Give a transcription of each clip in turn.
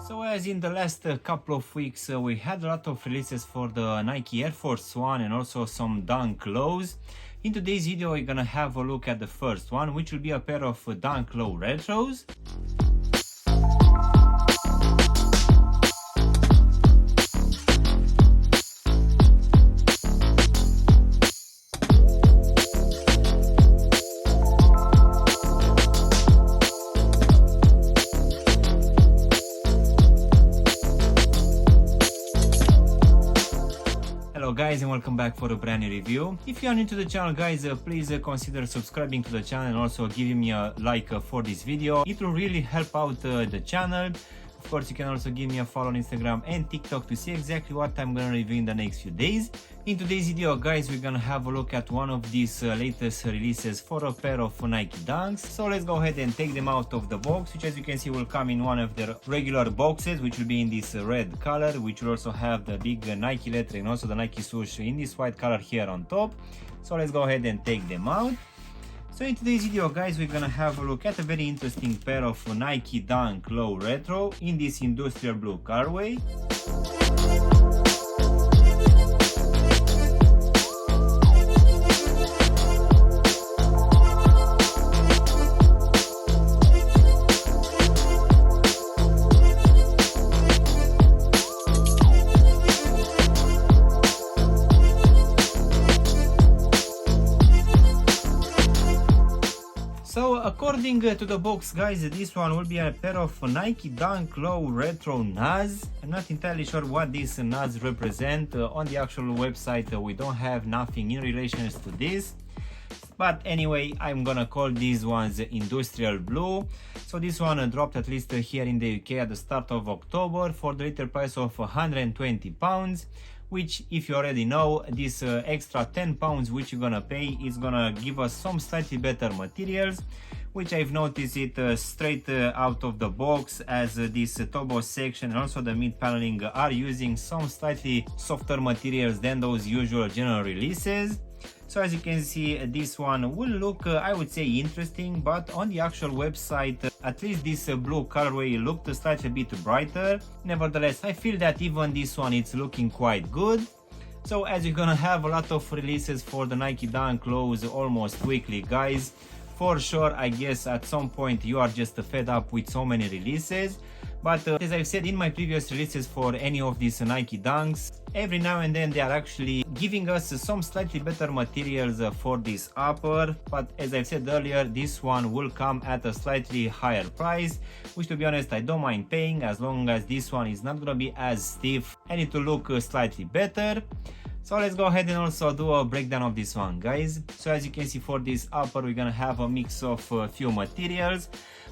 So as in the last couple of weeks we had a lot of releases for the Nike Air Force 1 and also some Dunk lows. In today's video we're gonna have a look at the first one, which will be a pair of Dunk low retros. Hello guys and welcome back for a brand new review. If you are new to the channel guys, please consider subscribing to the channel and also giving me a like for this video. It will really help out the channel. Of course you can also give me a follow on Instagram and TikTok to see exactly what I'm gonna review in the next few days. In today's video guys, we're gonna have a look at one of these latest releases for a pair of Nike Dunks. So let's go ahead and take them out of the box, which as you can see will come in one of their regular boxes, which will be in this red color, which will also have the big Nike lettering and also the Nike swoosh in this white color here on top. So let's go ahead and take them out. So in today's video guys, we're gonna have a look at a very interesting pair of Nike Dunk Low Retro in this industrial blue colorway. So according to the box guys, this one will be a pair of Nike Dunk Low Retro NAS. I'm not entirely sure what this NAS represent. On the actual website we don't have nothing in relation to this. But anyway, I'm gonna call these ones industrial blue. So this one dropped at least here in the UK at the start of October for the retail price of £120. Which, if you already know, this extra £10 which you're gonna pay is gonna give us some slightly better materials, which I've noticed it straight out of the box, as this turbo section and also the mid paneling are using some slightly softer materials than those usual general releases. So as you can see, this one will look, I would say, interesting, but on the actual website, at least this blue colorway looked slightly bit brighter. Nevertheless, I feel that even this one it's looking quite good. So as you're gonna have a lot of releases for the Nike Dunk Lows almost weekly guys, for sure I guess at some point you are just fed up with so many releases. But as I've said in my previous releases for any of these Nike Dunks, every now and then they are actually giving us some slightly better materials for this upper. But as I've said earlier, this one will come at a slightly higher price, which to be honest I don't mind paying, as long as this one is not gonna be as stiff and it will look slightly better. So let's go ahead and also do a breakdown of this one guys. So as you can see, for this upper we're gonna have a mix of a few materials.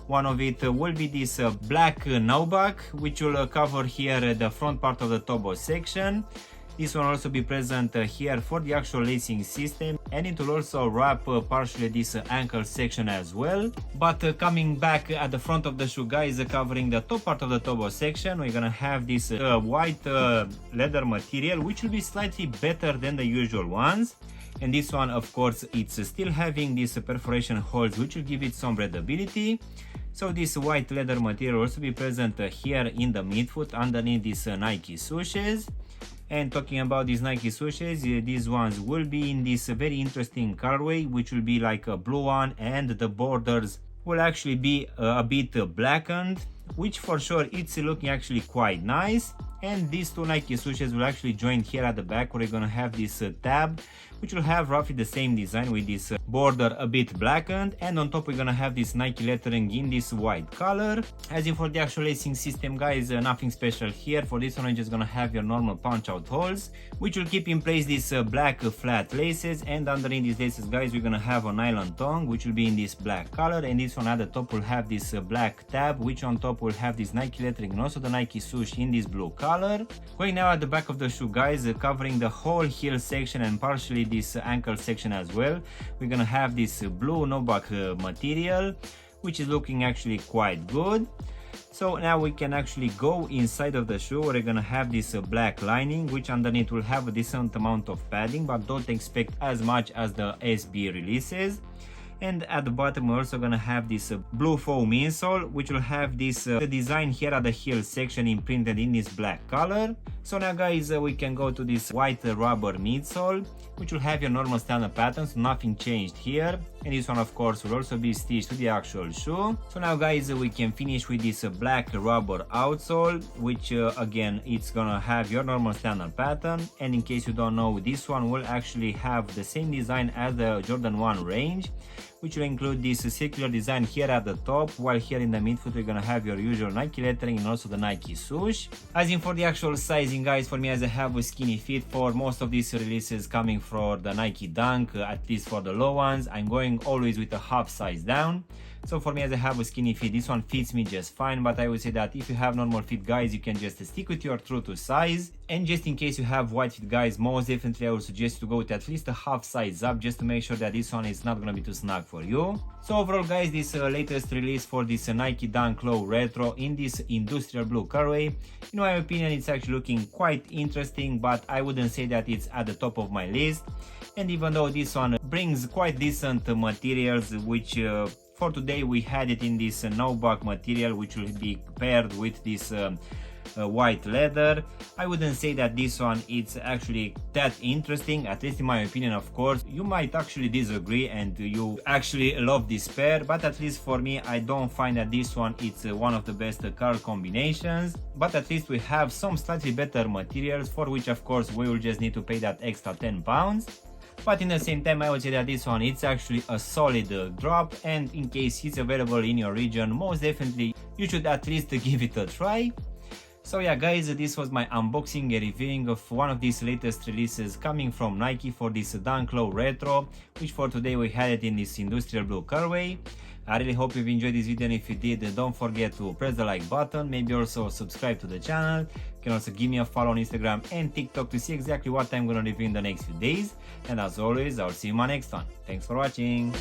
One of it will be this black nubuck, which will cover here the front part of the turbo section. This will also be present here for the actual lacing system, and it will also wrap partially this ankle section as well. But coming back at the front of the shoe guys, covering the top part of the turbo section, we're gonna have this white leather material, which will be slightly better than the usual ones. And this one, of course, it's still having these perforation holes, which will give it some breathability. So this white leather material will also be present here in the midfoot underneath these Nike swooshes. And talking about these Nike swooshes, these ones will be in this very interesting colorway, which will be like a blue one, and the borders will actually be a bit blackened, which for sure it's looking actually quite nice. And these two Nike swooshes will actually join here at the back, where you're gonna have this tab, which will have roughly the same design with this border a bit blackened, and on top we're gonna have this Nike lettering in this white color. As in for the actual lacing system guys, nothing special here. For this one you're just gonna have your normal punch out holes, which will keep in place these black flat laces, and underneath these laces guys we're gonna have a nylon tongue, which will be in this black color, and this one at the top will have this black tab, which on top will have this Nike lettering and also the Nike swoosh in this blue color. Going now at the back of the shoe guys, covering the whole heel section and partially this ankle section as well, we're gonna have this blue nubuck material, which is looking actually quite good. So now we can actually go inside of the shoe, where we're gonna have this black lining, which underneath will have a decent amount of padding, but don't expect as much as the SB releases. And at the bottom we're also gonna have this blue foam insole, which will have this the design here at the heel section imprinted in this black color. So now guys, we can go to this white rubber midsole, which will have your normal standard pattern, so nothing changed here. And this one of course will also be stitched to the actual shoe. So now guys, we can finish with this black rubber outsole, which again, it's gonna have your normal standard pattern. And in case you don't know, this one will actually have the same design as the Jordan 1 range, which will include this circular design here at the top, while here in the midfoot you're gonna have your usual Nike lettering and also the Nike swoosh. As in for the actual sizing guys, for me as I have a skinny fit for most of these releases coming from the Nike Dunk, at least for the low ones, I'm going always with a half size down. So for me as I have a skinny fit, this one fits me just fine, but I would say that if you have normal fit guys, you can just stick with your true to size. And just in case you have wide fit guys, most definitely I would suggest to go with at least a half size up, just to make sure that this one is not gonna be too snug for you. So overall guys, this latest release for this Nike Dunk Low Retro in this industrial blue colorway, in my opinion it's actually looking quite interesting, but I wouldn't say that it's at the top of my list. And even though this one brings quite decent materials, which for today we had it in this no-buck material, which will be paired with this white leather, I wouldn't say that this one is actually that interesting, at least in my opinion. Of course you might actually disagree and you actually love this pair, but at least for me I don't find that this one is one of the best color combinations. But at least we have some slightly better materials, for which of course we will just need to pay that extra 10 pounds. But in the same time I would say that this one it's actually a solid drop, and in case it's available in your region, most definitely you should at least give it a try. So yeah guys, this was my unboxing and reviewing of one of these latest releases coming from Nike for this Dunk Low Retro, which for today we had it in this industrial blue colorway. I really hope you've enjoyed this video, and if you did, don't forget to press the like button, maybe also subscribe to the channel. You can also give me a follow on Instagram and TikTok to see exactly what I'm gonna review in the next few days. And as always, I'll see you in my next one. Thanks for watching.